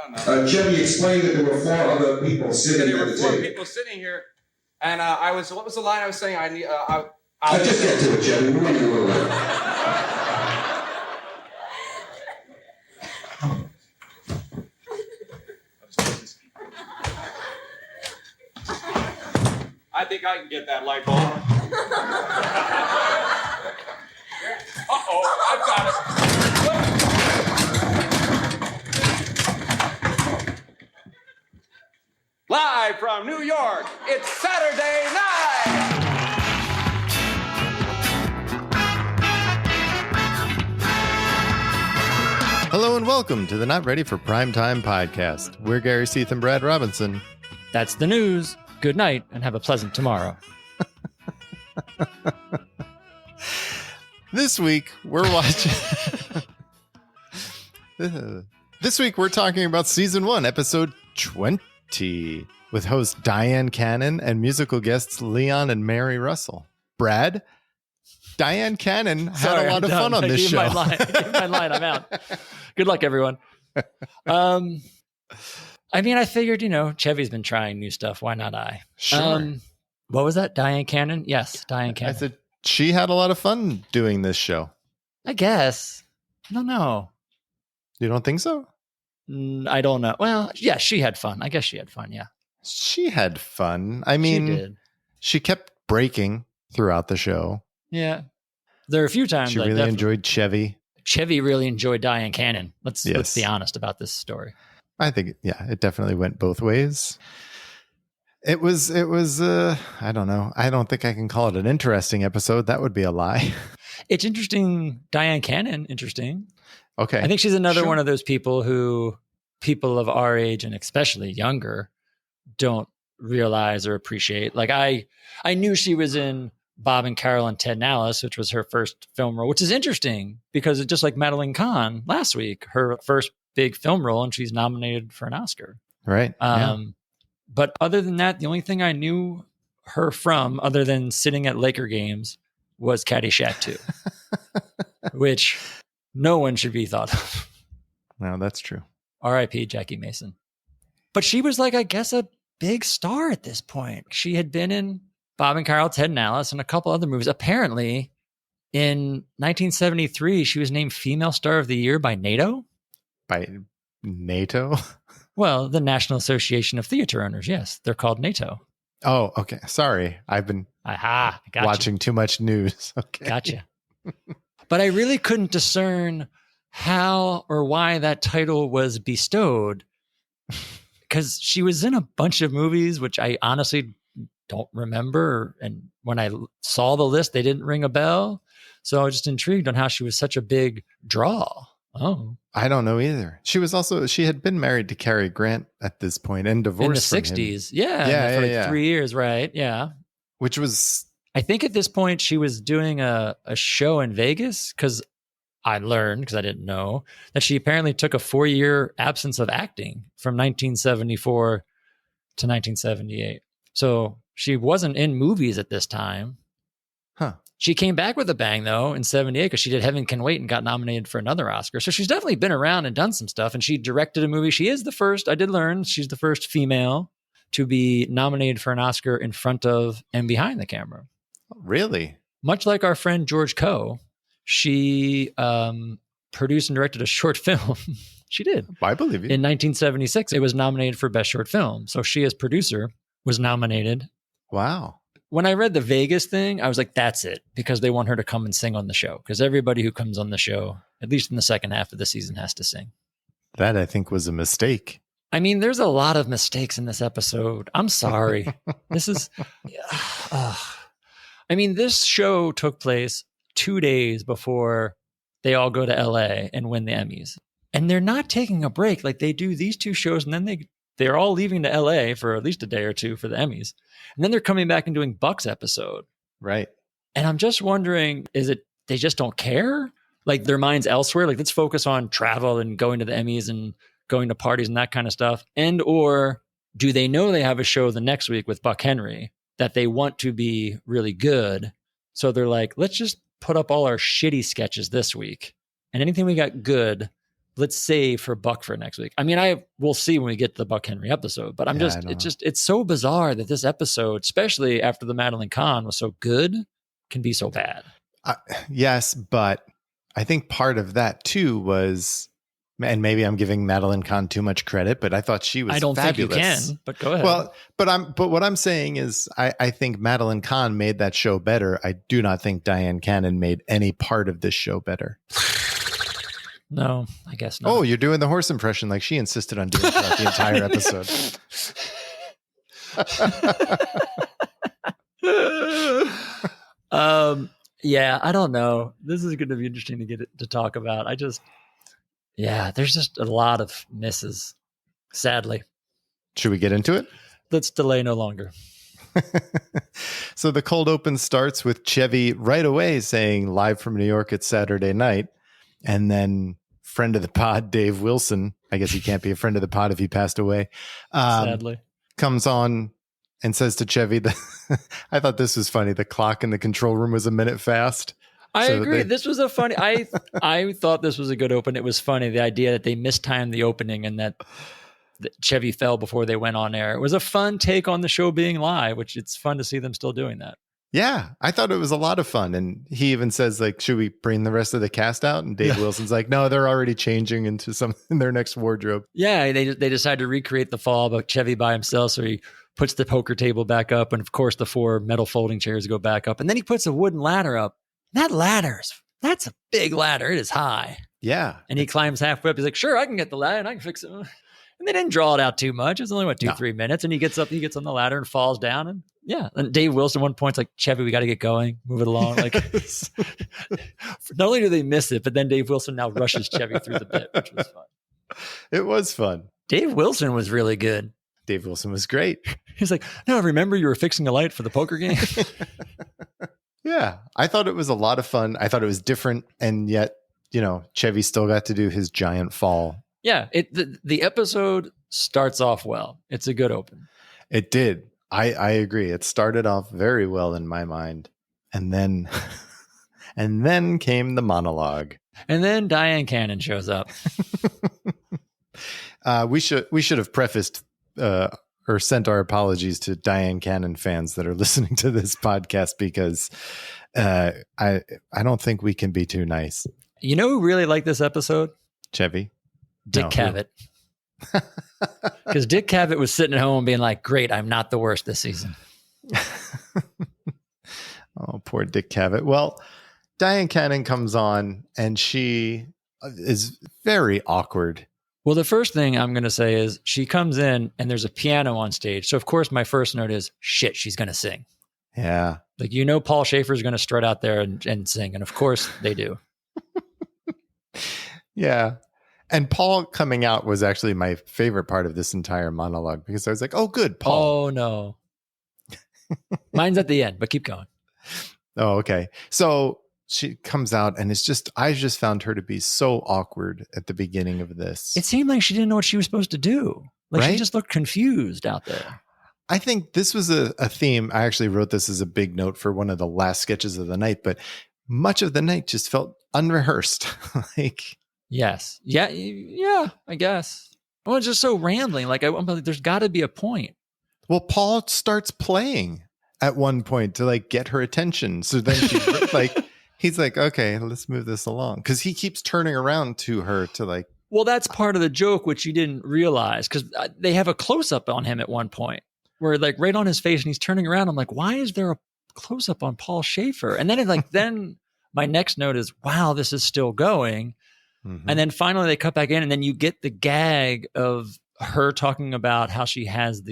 don't know. Chevy explained that there were 4 other people sitting There at were the 4 table. people sitting here, and what was the line I was saying? I'll just get to it, Chevy. We're running a little late. I think I can get that light bulb. Uh-oh, I've got it. Live from New York, it's Saturday night! Hello and welcome to the Not Ready for Primetime podcast. We're Gary Seath and Brad Robinson. That's the news. Good night and have a pleasant tomorrow. This week we're watching. This week we're talking about season 1, episode 20, with host Dyan Cannon and musical guests Leon and Mary Russell. Brad, Dyan Cannon had a lot of fun on this show. I gave my line. I'm out. Good luck, everyone. I mean, I figured, Chevy's been trying new stuff. Why not I? Sure. What was that? Dyan Cannon? Yes, Dyan Cannon. I said she had a lot of fun doing this show. I guess. I don't know. You don't think so? I don't know. Well, yeah, she had fun. I guess she had fun, yeah. She had fun. I mean, she kept breaking throughout the show. Yeah. There are a few times she really enjoyed Chevy. Chevy really enjoyed Dyan Cannon. Let's be honest about this story. I think, it definitely went both ways. It was, I don't know. I don't think I can call it an interesting episode. That would be a lie. It's interesting. Dyan Cannon, interesting. Okay. I think she's another one of those people who people of our age and especially younger don't realize or appreciate. Like I knew she was in Bob and Carol and Ted and Alice, which was her first film role, which is interesting because it's just like Madeline Kahn last week, her first big film role, and she's nominated for an Oscar. Right. But other than that, the only thing I knew her from, other than sitting at Laker games, was Caddyshack 2, which no one should be thought of. No, that's true. R.I.P. Jackie Mason. But she was like, I guess, a big star at this point. She had been in Bob and Carol, Ted and Alice, and a couple other movies. Apparently, in 1973, she was named Female Star of the Year by NATO. By NATO? Well, the National Association of Theater Owners. Yes, they're called NATO. Oh, okay. Sorry. I've been watching too much news. Okay. Gotcha. But I really couldn't discern how or why that title was bestowed, because she was in a bunch of movies, which I honestly don't remember. And when I saw the list, they didn't ring a bell. So I was just intrigued on how she was such a big draw. Oh, I don't know either. She had been married to Cary Grant at this point and divorced in the 60s. Yeah. For 3 years. Right. Yeah. Which was, I think at this point she was doing a show in Vegas, because I learned, because I didn't know, that she apparently took a 4-year absence of acting from 1974 to 1978. So she wasn't in movies at this time. Huh. She came back with a bang, though, in 78, because she did Heaven Can Wait and got nominated for another Oscar. So she's definitely been around and done some stuff. And she directed a movie. She is the first, I did learn, she's the first female to be nominated for an Oscar in front of and behind the camera. Really? Much like our friend George Coe, she produced and directed a short film. She did. I believe you. In 1976, it was nominated for Best Short Film. So she, as producer, was nominated. Wow. When I read the Vegas thing, I was like, that's it, because they want her to come and sing on the show. Because everybody who comes on the show, at least in the second half of the season, has to sing. That, I think, was a mistake. I mean, there's a lot of mistakes in this episode. I'm sorry. This is... I mean, this show took place 2 days before they all go to LA and win the Emmys. And they're not taking a break. Like, they do these 2 shows, and then they're all leaving to LA for at least a day or two for the Emmys. And then they're coming back and doing Buck's episode. Right. And I'm just wondering, is it they just don't care? Like, their mind's elsewhere? Like, let's focus on travel and going to the Emmys and going to parties and that kind of stuff. And or do they know they have a show the next week with Buck Henry that they want to be really good? So they're like, let's just put up all our shitty sketches this week. And anything we got good, let's save for Buck for next week. I mean, we'll see when we get to the Buck Henry episode, but it's so bizarre that this episode, especially after the Madeline Kahn was so good, can be so bad. Yes, but I think part of that too was, and maybe I'm giving Madeline Kahn too much credit, but I thought she was fabulous. Think you can, but go ahead. Well, but what I'm saying is I think Madeline Kahn made that show better. I do not think Dyan Cannon made any part of this show better. No, I guess not. Oh, you're doing the horse impression like she insisted on doing throughout the entire episode. Yeah, I don't know. This is going to be interesting to get to talk about. There's just a lot of misses, sadly. Should we get into it? Let's delay no longer. So the cold open starts with Chevy right away saying live from New York, it's Saturday night. And then friend of the pod, Dave Wilson, I guess he can't be a friend of the pod if he passed away, sadly, comes on and says to Chevy that I thought this was funny. The clock in the control room was a minute fast. I agree. This was a funny, I thought this was a good open. It was funny. The idea that they mistimed the opening and that Chevy fell before they went on air. It was a fun take on the show being live, which it's fun to see them still doing that. Yeah, I thought it was a lot of fun. And he even says, like, should we bring the rest of the cast out? And Dave Wilson's like, no, they're already changing into in their next wardrobe. Yeah, they decided to recreate the fall, but Chevy by himself. So he puts the poker table back up. And of course, the 4 metal folding chairs go back up. And then he puts a wooden ladder up. That's a big ladder. It is high. Yeah. And he climbs halfway up. He's like, sure, I can get the ladder and I can fix it. And they didn't draw it out too much. It was only, 3 minutes. And he gets on the ladder and falls down. And yeah. And Dave Wilson at one point's like, Chevy, we got to get going. Move it along. Like, not only do they miss it, but then Dave Wilson now rushes Chevy through the bit, which was fun. It was fun. Dave Wilson was really good. Dave Wilson was great. He's like, no, remember you were fixing a light for the poker game? Yeah. I thought it was a lot of fun. I thought it was different. And yet, Chevy still got to do his giant fall. Yeah. The episode starts off well. It's a good open. It did. I agree. It started off very well in my mind. And then came the monologue. And then Dyan Cannon shows up. We should have prefaced or sent our apologies to Dyan Cannon fans that are listening to this podcast, because I don't think we can be too nice. You know who really liked this episode? Chevy? Dick Cavett. Because Dick Cavett was sitting at home being like, great, I'm not the worst this season. Oh, poor Dick Cavett. Well, Dyan Cannon comes on and she is very awkward. Well, the first thing I'm going to say is she comes in and there's a piano on stage. So, of course, my first note is, shit, she's going to sing. Yeah. Like, Paul Schaefer's going to strut out there and sing. And, of course, they do. Yeah. And Paul coming out was actually my favorite part of this entire monologue, because I was like, oh, good, Paul. Oh, no. Mine's at the end, but keep going. Oh, okay. So she comes out and I just found her to be so awkward at the beginning of this. It seemed like she didn't know what she was supposed to do. Like, right? She just looked confused out there. I think this was a theme. I actually wrote this as a big note for one of the last sketches of the night, but much of the night just felt unrehearsed. Like, yes. Yeah, I guess. Well, it's just so rambling. Like, there's got to be a point. Well, Paul starts playing at one point to like get her attention. So then she he's like, okay, let's move this along. Because he keeps turning around to her to like. Well, that's part of the joke, which you didn't realize, because they have a close up on him at one point where like right on his face and he's turning around. I'm like, why is there a close up on Paul Schaefer? And then it's like, then my next note is, wow, this is still going. Mm-hmm. And then finally they cut back in, and then you get the gag of her talking about how she has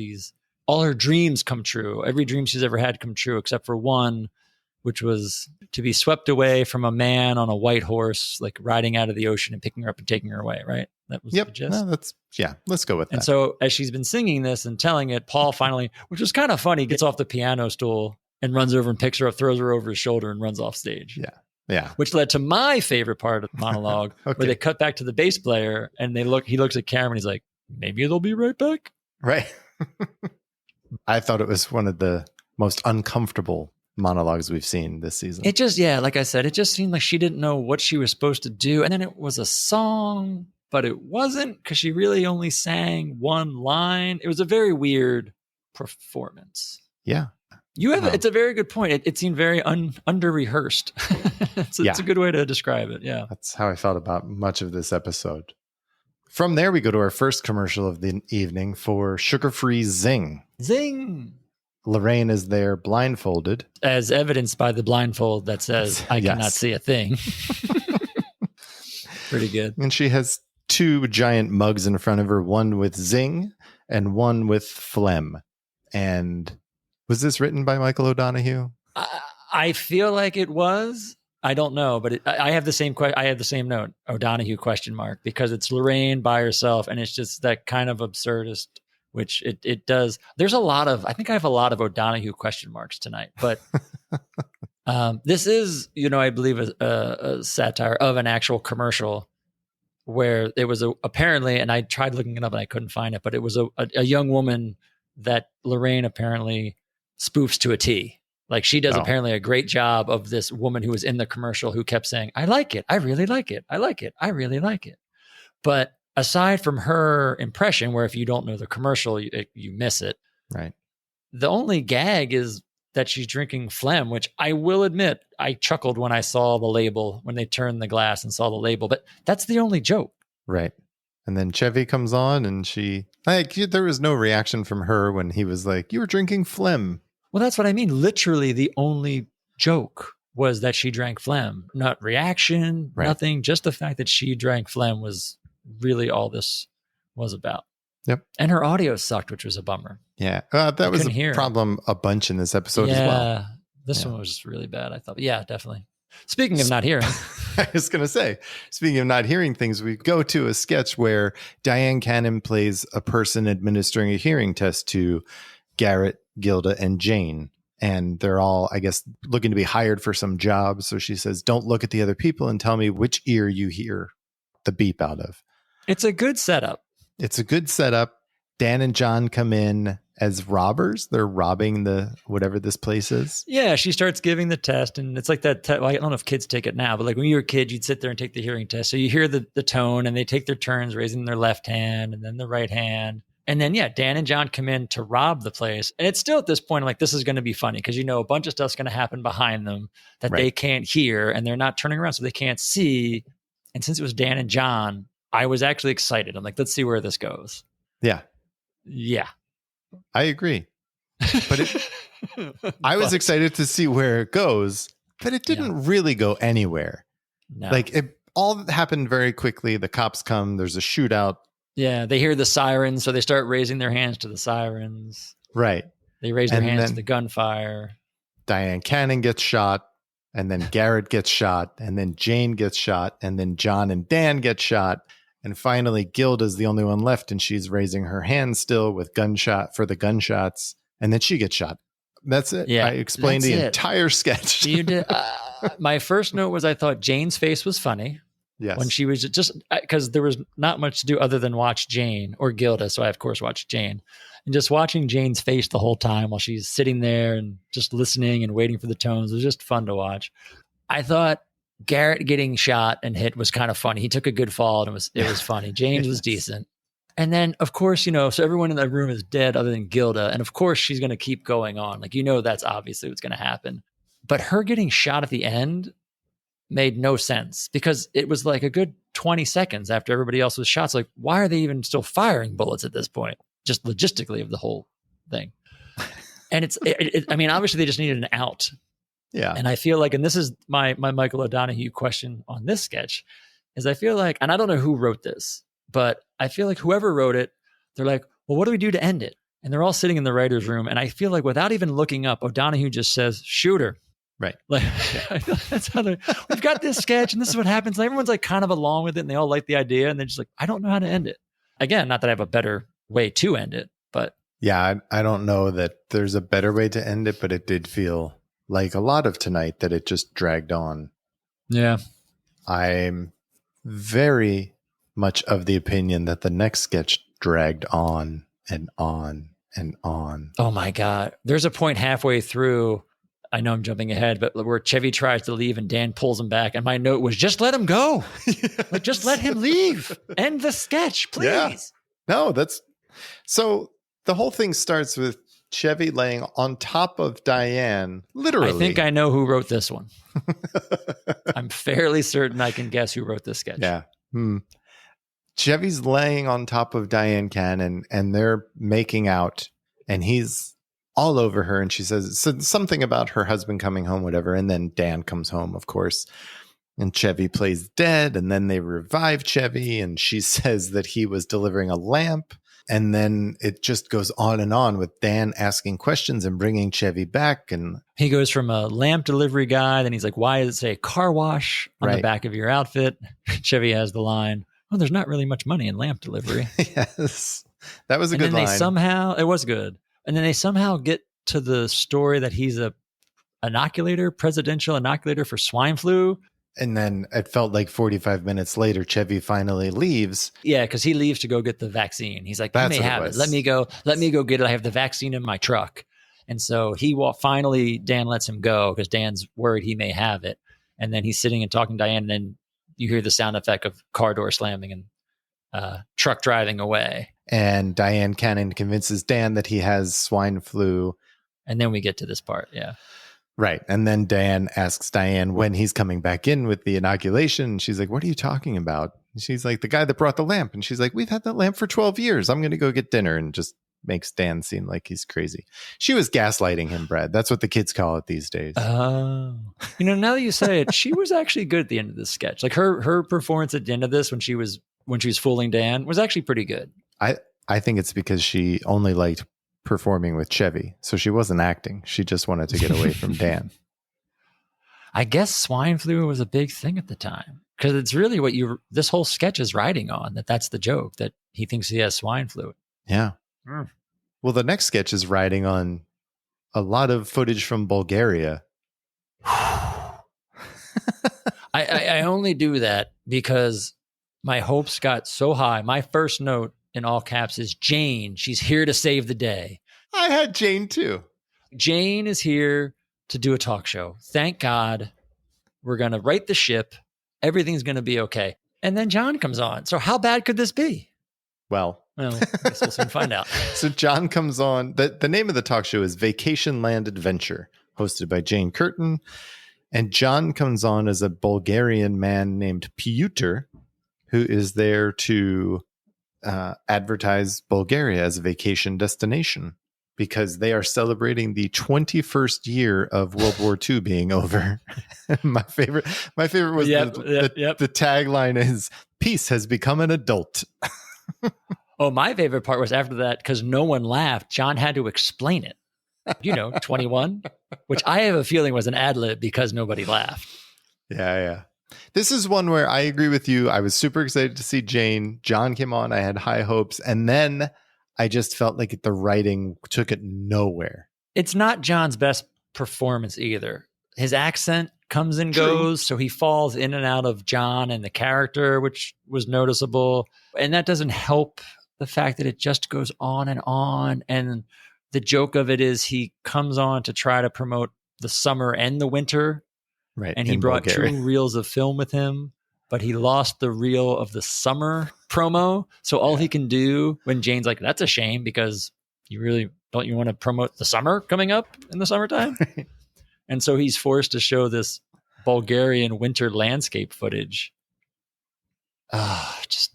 all her dreams come true. Every dream she's ever had come true, except for one, which was to be swept away from a man on a white horse, like riding out of the ocean and picking her up and taking her away. Right. That was the gist. No, let's go with that. And so as she's been singing this and telling it, Paul finally, which was kind of funny, gets off the piano stool and runs over and picks her up, throws her over his shoulder and runs off stage. Yeah. Yeah. Which led to my favorite part of the monologue, okay. where they cut back to the bass player and he looks at Cameron. He's like, maybe they'll be right back. Right. I thought it was one of the most uncomfortable monologues we've seen this season. It just, like I said, it just seemed like she didn't know what she was supposed to do. And then it was a song. but it wasn't because she really only sang one line. It was a very weird performance. Yeah. It's a very good point. It seemed very under rehearsed. It's a good way to describe it. Yeah. That's how I felt about much of this episode. From there, we go to our first commercial of the evening for sugar-free Zing. Zing. Lorraine is there blindfolded. As evidenced by the blindfold that says, I cannot see a thing. Pretty good. And she has 2 giant mugs in front of her, one with Zing and one with Phlegm. And was this written by Michael O'Donoghue? I feel like it was. I don't know, but I have the same I have the same note, O'Donoghue ? Because it's Lorraine by herself, and it's just that kind of absurdist, which it does. There's I think I have a lot of O'Donoghue ? tonight, but this is, I believe a satire of an actual commercial where it was apparently, and I tried looking it up and I couldn't find it, but it was a young woman that Lorraine apparently spoofs to a T. Like she does apparently a great job of this woman who was in the commercial who kept saying, I like it. I really like it. I like it. I really like it. But aside from her impression, where if you don't know the commercial, you miss it. Right. The only gag is that she's drinking phlegm, which I will admit, I chuckled when I saw the label, when they turned the glass and saw the label, but that's the only joke. Right. And then Chevy comes on and there was no reaction from her when he was like, you were drinking phlegm. Well, that's what I mean. Literally, the only joke was that she drank phlegm, not reaction, nothing. Just the fact that she drank phlegm was really all this was about. Yep. And her audio sucked, which was a bummer. Yeah. That was a problem a bunch in this episode as well. Yeah. This one was just really bad, I thought. But yeah, definitely. Speaking of not hearing. I was going to say, speaking of not hearing things, we go to a sketch where Dyan Cannon plays a person administering a hearing test to Garrett, Gilda, and Jane. And they're all, I guess, looking to be hired for some job. So she says, don't look at the other people and tell me which ear you hear the beep out of. It's a good setup. It's a good setup. Dan and John come in as robbers. They're robbing whatever this place is. Yeah, she starts giving the test, and it's like that. I don't know if kids take it now, but like when you were a kid, you'd sit there and take the hearing test. So you hear the tone, and they take their turns raising their left hand and then the right hand. And then, Dan and John come in to rob the place. And it's still at this point, I'm like, this is going to be funny because, a bunch of stuff's going to happen behind them that they can't hear, and they're not turning around, so they can't see. And since it was Dan and John, I was actually excited. I'm like, let's see where this goes. Yeah. Yeah. I agree. But I was excited to see where it goes, but it didn't really go anywhere. No. Like it all happened very quickly. The cops come, there's a shootout. Yeah, they hear the sirens, so they start raising their hands to the sirens. Right. They raise their hands to the gunfire. Dyan Cannon gets shot, and then Garrett gets shot, and then Jane gets shot, and then John and Dan get shot. And finally, Gilda's the only one left, and she's raising her hand still with the gunshots, and then she gets shot. That's it. Yeah, I explained the entire sketch. You did. My first note was I thought Jane's face was funny. Yes. When she was just because there was not much to do other than watch Jane or Gilda. So I, of course, watched Jane. And just watching Jane's face the whole time while she's sitting there and just listening and waiting for the tones was just fun to watch. I thought Garrett getting shot and hit was kind of funny. He took a good fall and it was funny. James was decent. And then, of course, so everyone in that room is dead other than Gilda. And of course, she's going to keep going on. Like, that's obviously what's going to happen. But her getting shot at the end made no sense because it was like a good 20 seconds after everybody else was shot. So like, why are they even still firing bullets at this point? Just logistically of the whole thing. And I mean, obviously they just needed an out. Yeah. And I feel like, and this is my Michael O'Donoghue question on this sketch, is I feel like, and I don't know who wrote this, but I feel like whoever wrote it, they're like, well, what do we do to end it? And they're all sitting in the writer's room. And I feel like without even looking up, O'Donoghue just says, shoot her. Right. Like, I feel like that's how we've got this sketch and this is what happens. And everyone's like kind of along with it and they all like the idea. And they're just like, I don't know how to end it. Again, not that I have a better way to end it, but. Yeah, I don't know that there's a better way to end it, but it did feel like a lot of tonight that it just dragged on. Yeah. I'm very much of the opinion that the next sketch dragged on and on and on. Oh my God. There's a point halfway through I know I'm jumping ahead, but where Chevy tries to leave and Dan pulls him back. And my note was, just let him go. Like, just let him leave. End the sketch, please. Yeah. No, so the whole thing starts with Chevy laying on top of Dyan, literally. I think I know who wrote this one. I'm fairly certain I can guess who wrote this sketch. Yeah. Chevy's laying on top of Dyan Cannon and they're making out and he's all over her. And she says something about her husband coming home, whatever. And then Dan comes home, of course. And Chevy plays dead. And then they revive Chevy. And she says that he was delivering a lamp. And then it just goes on and on with Dan asking questions and bringing Chevy back. And he goes from a lamp delivery guy. Then he's like, why does it say car wash on the back of your outfit? Chevy has the line, oh, there's not really much money in lamp delivery. Yes. That was a good line. It was good. And then they somehow get to the story that he's a presidential inoculator for swine flu. And then it felt like 45 minutes later, Chevy finally leaves. Yeah, because he leaves to go get the vaccine. He's like, let me have it. Let me go get it. I have the vaccine in my truck. And so finally, Dan lets him go because Dan's worried he may have it. And then he's sitting and talking to Dyan. And then you hear the sound effect of car door slamming and truck driving away. And Dyan Cannon convinces Dan that he has swine flu. And then we get to this part. Yeah. Right. And then Dan asks Dyan when he's coming back in with the inoculation. She's like, what are you talking about? And she's like, the guy that brought the lamp. And she's like, we've had that lamp for 12 years. I'm going to go get dinner. And just makes Dan seem like he's crazy. She was gaslighting him, Brad. That's what the kids call it these days. Oh. Now that you say it, she was actually good at the end of this sketch. Like her performance at the end of this when she was fooling Dan was actually pretty good. I think it's because she only liked performing with Chevy. So she wasn't acting. She just wanted to get away from Dan. I guess swine flu was a big thing at the time because it's really what this whole sketch is riding on. That's the joke, that he thinks he has swine flu. Yeah. Well, the next sketch is riding on a lot of footage from Bulgaria. I only do that because my hopes got so high. My first note in all caps is Jane. She's here to save the day. I had Jane too. Jane is here to do a talk show. Thank God. We're going to right the ship. Everything's going to be okay. And then John comes on. So how bad could this be? Well, I guess we'll soon find out. So John comes on. The name of the talk show is Vacation Land Adventure, hosted by Jane Curtin. And John comes on as a Bulgarian man named Pyotr, who is there to advertise Bulgaria as a vacation destination because they are celebrating the 21st year of World War II being over. my favorite was the tagline is peace has become an adult. Oh, my favorite part was after that, because no one laughed, John had to explain it. 21, which I have a feeling was an ad lib because nobody laughed. Yeah. This is one where I agree with you. I was super excited to see Jane. John came on. I had high hopes. And then I just felt like the writing took it nowhere. It's not John's best performance either. His accent comes and goes, so he falls in and out of John and the character, which was noticeable. And that doesn't help the fact that it just goes on. And the joke of it is he comes on to try to promote the summer and the winter. Right. And he brought Bulgaria. 2 reels of film with him, but he lost the reel of the summer promo. So all he can do when Jane's like, that's a shame because you want to promote the summer coming up in the summertime? Right. And so he's forced to show this Bulgarian winter landscape footage. That's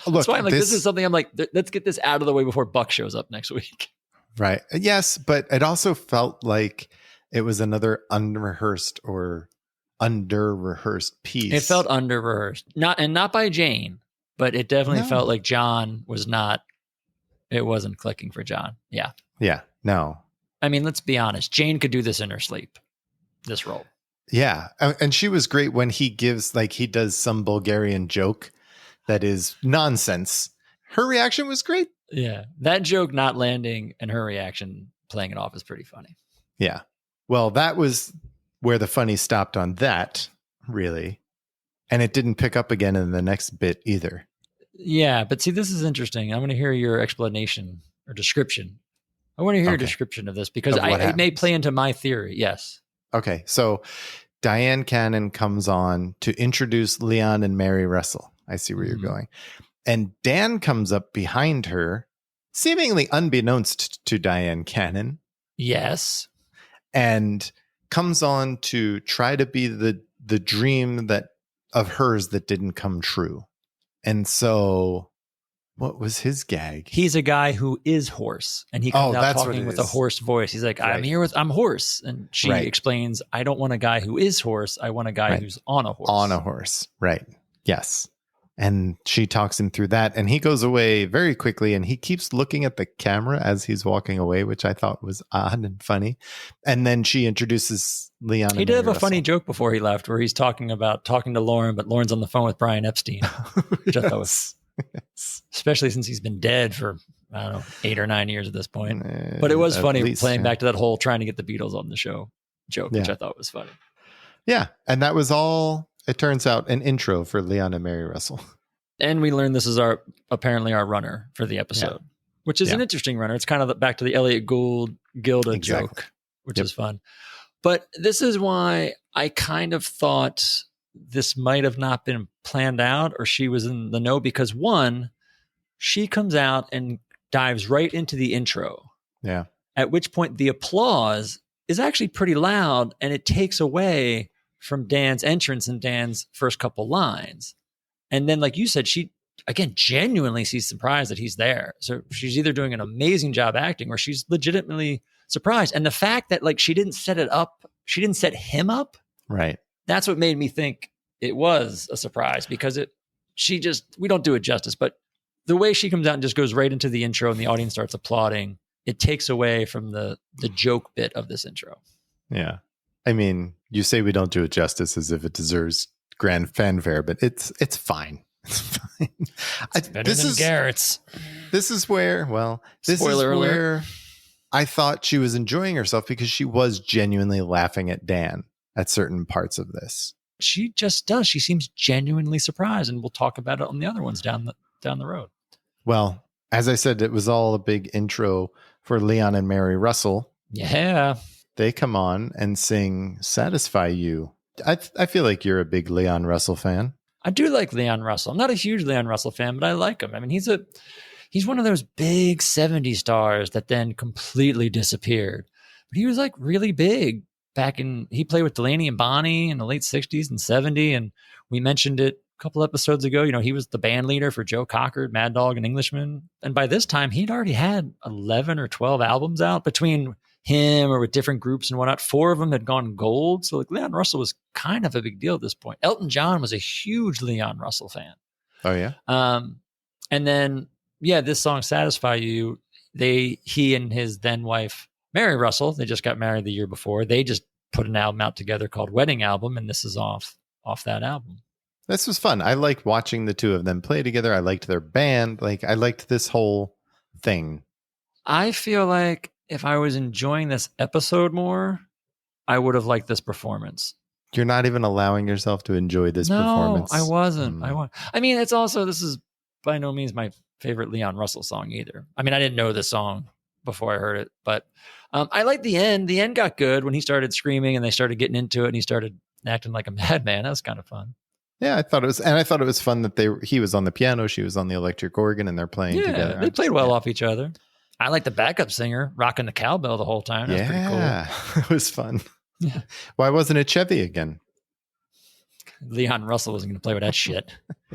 why I'm like, this is something I'm like, let's get this out of the way before Buck shows up next week. Right. Yes, but it also felt like it was another unrehearsed or under-rehearsed piece. It felt under-rehearsed. Not by Jane, but it definitely felt like John was not, it wasn't clicking for John. Yeah. Yeah. No. I mean, let's be honest. Jane could do this in her sleep, this role. Yeah. And she was great when he does some Bulgarian joke that is nonsense. Her reaction was great. Yeah. That joke not landing and her reaction playing it off is pretty funny. Yeah. Well, that was where the funny stopped on that, really. And it didn't pick up again in the next bit either. Yeah, but see, this is interesting. I'm going to hear your explanation or description I want to hear a Okay. description of this because Of what it may happens. play into my theory. Yes. Okay, so Dyan Cannon comes on to introduce Leon and Mary Russell. I see where Mhm. you're going. And Dan comes up behind her, seemingly unbeknownst to Dyan Cannon, Yes. and comes on to try to be the dream that of hers that didn't come true. And so what was his gag? He's a guy who is hoarse, and he comes out that's what talking it with a is. hoarse voice. He's like, Right. I'm hoarse. And she Right. explains, I don't want a guy who is hoarse. I want a guy Right. who's on a horse. On a horse. Right. Yes. And she talks him through that, and he goes away very quickly, and he keeps looking at the camera as he's walking away, which I thought was odd and funny. And then she introduces Leon. He did have a funny joke before he left where he's talking to Lauren, but Lauren's on the phone with Brian Epstein, which I thought was, Yes. especially since he's been dead for, I don't know, 8 or 9 years at this point. But it was At funny least, playing yeah. back to that whole trying to get the Beatles on the show joke, which Yeah. I thought was funny. Yeah. And that was all, it turns out, an intro for Leon and Mary Russell. And we learned this is apparently our runner for the episode, which is an interesting runner. It's kind of back to the Elliot Gould Gilda Exactly. joke, which is fun. But this is why I kind of thought this might have not been planned out or she was in the know, because one, she comes out and dives right into the intro. Yeah. At which point the applause is actually pretty loud and it takes away from Dan's entrance and Dan's first couple lines. And then, like you said, she, again, genuinely sees surprised that he's there. So she's either doing an amazing job acting or she's legitimately surprised. And the fact that like she didn't set it up, she didn't set him up. Right. That's what made me think it was a surprise because we don't do it justice, but the way she comes out and just goes right into the intro and the audience starts applauding, it takes away from the joke bit of this intro. Yeah. I mean, you say we don't do it justice as if it deserves grand fanfare, but it's fine. It's fine. It's better than Garrett's. This is where, Spoiler alert. where I thought she was enjoying herself because she was genuinely laughing at Dan at certain parts of this. She just does. She seems genuinely surprised, and we'll talk about it on the other ones down the road. Well, as I said, it was all a big intro for Leon and Mary Russell. Yeah. They come on and sing Satisfy You. I feel like you're a big Leon Russell fan. I do like Leon Russell. I'm not a huge Leon Russell fan, but I like him. I mean, he's one of those big 70s stars that then completely disappeared. But he was like really big he played with Delaney and Bonnie in the late 60s and 70s. And we mentioned it a couple episodes ago. You know, he was the band leader for Joe Cocker, Mad Dog, and Englishman. And by this time, he'd already had 11 or 12 albums out between him or with different groups and whatnot. 4 of them had gone gold. So like Leon Russell was kind of a big deal at this point. Elton John was a huge Leon Russell fan. Oh, yeah? And then, this song Satisfy You, he and his then wife, Mary Russell, they just got married the year before. They just put an album out together called Wedding Album. And this is off that album. This was fun. I liked watching the two of them play together. I liked their band. Like, I liked this whole thing. I feel like if I was enjoying this episode more, I would have liked this performance. You're not even allowing yourself to enjoy this performance. No, I wasn't. I mean, this is by no means my favorite Leon Russell song either. I mean, I didn't know this song before I heard it, but I liked the end. The end got good when he started screaming and they started getting into it and he started acting like a madman. That was kind of fun. Yeah, I thought it was fun that he was on the piano, she was on the electric organ, and they're playing together. They played well off each other. I like the backup singer rocking the cowbell the whole time. That was pretty cool. It was fun. Yeah. Why wasn't it Chevy again? Leon Russell wasn't going to play with that shit.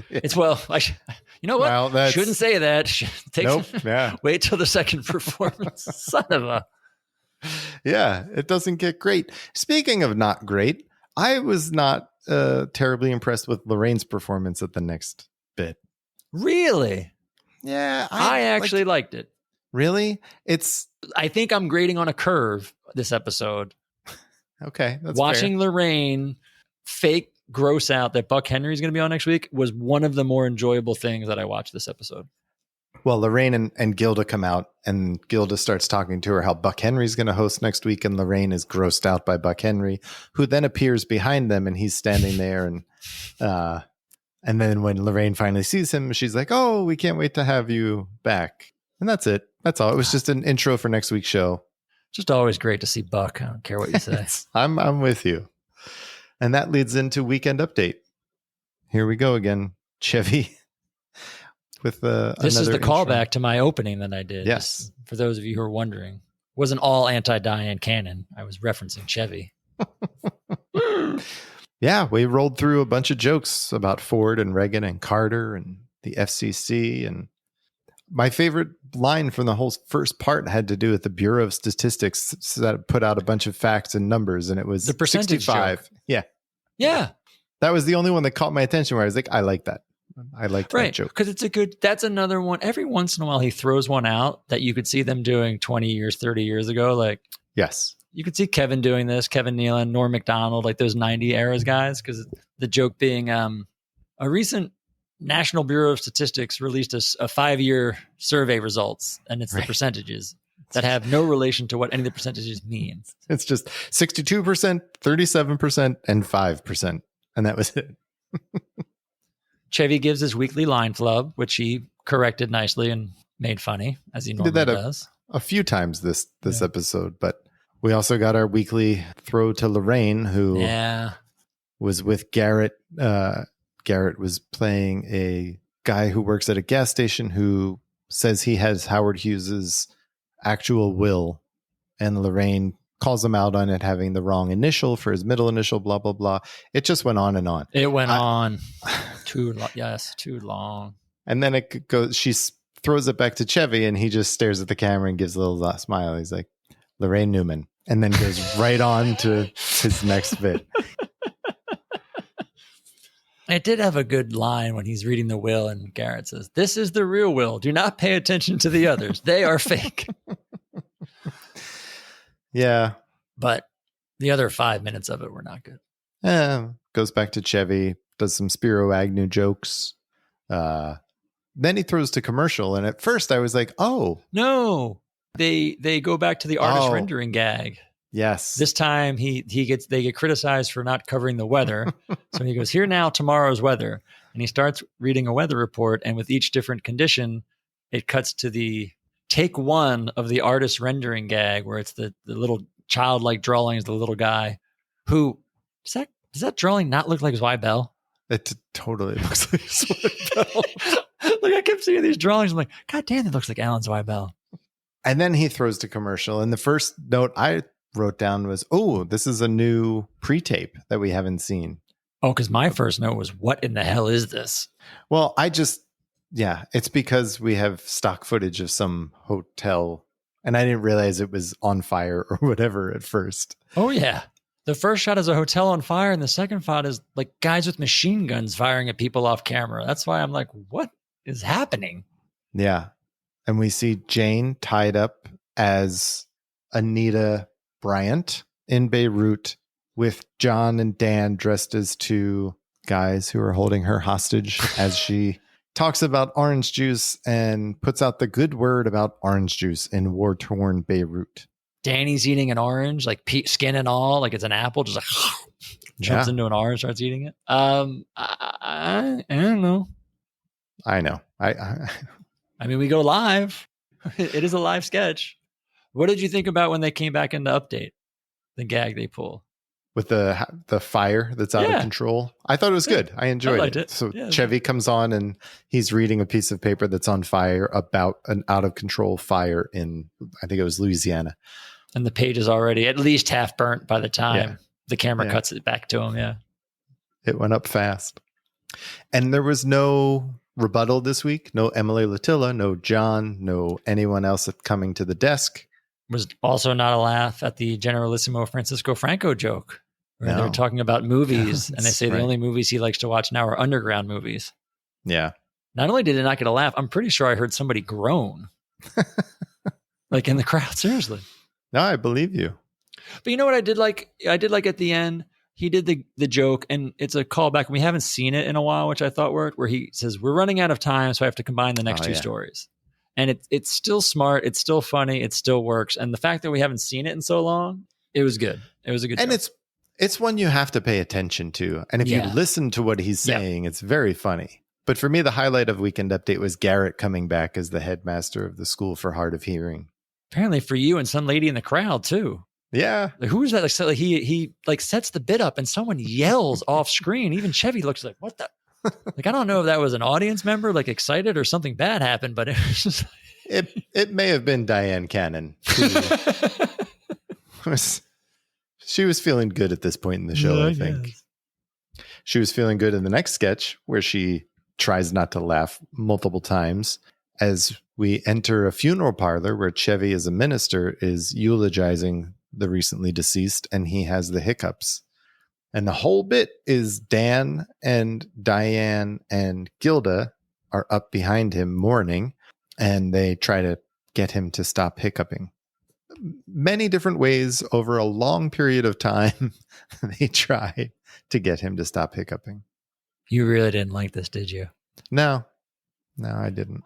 It's you know what? Well, shouldn't say that. Nope. Yeah. Wait till the second performance. Son of a. Yeah, it doesn't get great. Speaking of not great, I was not terribly impressed with Lorraine's performance at the next bit. Really? Yeah, I actually liked it. Really? I think I'm grading on a curve this episode. Okay. That's Watching Lorraine fake gross out that Buck Henry's going to be on next week was one of the more enjoyable things that I watched this episode. Well, Lorraine and Gilda come out, and Gilda starts talking to her how Buck Henry's going to host next week, and Lorraine is grossed out by Buck Henry, who then appears behind them, and he's standing there, and then when Lorraine finally sees him, she's like, "Oh, we can't wait to have you back," and that's it. That's all. It was just an intro for next week's show. Just always great to see Buck. I don't care what you say. I'm with you. And that leads into Weekend Update. Here we go again. Chevy with this is the intro. callback to my opening that I did. Yes. Just for those of you who are wondering. It wasn't all anti-Dyan Cannon. I was referencing Chevy. Yeah, we rolled through a bunch of jokes about Ford and Reagan and Carter and the FCC. And my favorite line from the whole first part had to do with the Bureau of Statistics that put out a bunch of facts and numbers. And it was The percentage 65. joke. Yeah. Yeah. That was the only one that caught my attention where I was like, I like that. I liked that joke. Because that's another one. Every once in a while, he throws one out that you could see them doing 20 years, 30 years ago. Like, Yes. you could see Kevin doing this, Kevin Nealon, Norm Macdonald, like those 90 eras guys. Because the joke being a recent National Bureau of Statistics released a 5-year survey results, and it's the percentages that have no relation to what any of the percentages mean. It's just 62%, 37%, and 5%. And that was it. Chevy gives his weekly line flub, which he corrected nicely and made funny, as he normally does. A few times this episode, but we also got our weekly throw to Lorraine, who was with Garrett. Garrett was playing a guy who works at a gas station who says he has Howard Hughes's actual will, and Lorraine calls him out on it having the wrong initial for his middle initial, blah, blah, blah. It just went on and on. It went on too long. Yes, too long. And then it goes, she throws it back to Chevy, and he just stares at the camera and gives a little smile. He's like, Lorraine Newman, and then goes right on to his next bit. It did have a good line when he's reading the will, and Garrett says, "This is the real will. Do not pay attention to the others. They are fake." Yeah. But the other 5 minutes of it were not good. Goes back to Chevy, does some Spiro Agnew jokes. Then he throws to commercial, and at first I was like, oh. No. They go back to the artist rendering gag. Yes. This time they get criticized for not covering the weather. So he goes, "Here now, tomorrow's weather." And he starts reading a weather report, and with each different condition, it cuts to the take one of the artist rendering gag, where it's the little childlike drawing is the little guy who does that drawing not look like Zweibel? It totally looks like Zweibel. Like, I kept seeing these drawings. I'm like, God damn, it looks like Alan Zweibel. And then he throws to commercial. And the first note I wrote down was, oh, this is a new pre-tape that we haven't seen. Oh, because my first note was, what in the hell is this? Well, it's because we have stock footage of some hotel, and I didn't realize it was on fire or whatever at first. Oh, yeah. The first shot is a hotel on fire, and the second shot is like guys with machine guns firing at people off camera. That's why I'm like, what is happening? Yeah. And we see Jane tied up as Anita Bryant in Beirut with John and Dan dressed as two guys who are holding her hostage as she talks about orange juice and puts out the good word about orange juice in war-torn Beirut. Danny's eating an orange, like skin and all, like it's an apple, just like jumps into an orange, starts eating it. I don't know. I know. I mean, we go live. It is a live sketch. What did you think about when they came back into update? The gag they pull with the fire that's out of control. I thought it was good. I enjoyed it. So Chevy comes on and he's reading a piece of paper that's on fire about an out of control fire in, I think it was Louisiana. And the page is already at least half burnt by the time the camera cuts it back to him. Yeah. It went up fast. And there was no rebuttal this week. No Emily Latilla, no John, no anyone else coming to the desk. Was also not a laugh at the Generalissimo Francisco Franco joke where they're talking about movies and they say the only movies he likes to watch now are underground movies. Yeah. Not only did it not get a laugh, I'm pretty sure I heard somebody groan like in the crowd. Seriously. No, I believe you. But you know what I did like? I did like at the end, he did the joke, and it's a callback. We haven't seen it in a while, which I thought worked, where he says, "We're running out of time, so I have to combine the next two stories." And it's still smart. It's still funny. It still works. And the fact that we haven't seen it in so long, it was good. It was a good and joke. It's one you have to pay attention to. And if you listen to what he's saying, it's very funny. But for me, the highlight of Weekend Update was Garrett coming back as the headmaster of the school for hard of hearing. Apparently for you and some lady in the crowd too. Yeah. Like, who is that? Like, so he like sets the bit up and someone yells off screen. Even Chevy looks like, what the? Like, I don't know if that was an audience member, like excited or something bad happened, but it was just It may have been Dyan Cannon. She was feeling good at this point in the show, I think. Yes. She was feeling good in the next sketch where she tries not to laugh multiple times as we enter a funeral parlor where Chevy, as a minister, is eulogizing the recently deceased, and he has the hiccups. And the whole bit is Dan and Diane and Gilda are up behind him mourning, and they try to get him to stop hiccuping. Many different ways over a long period of time, they try to get him to stop hiccuping. You really didn't like this, did you? No, I didn't.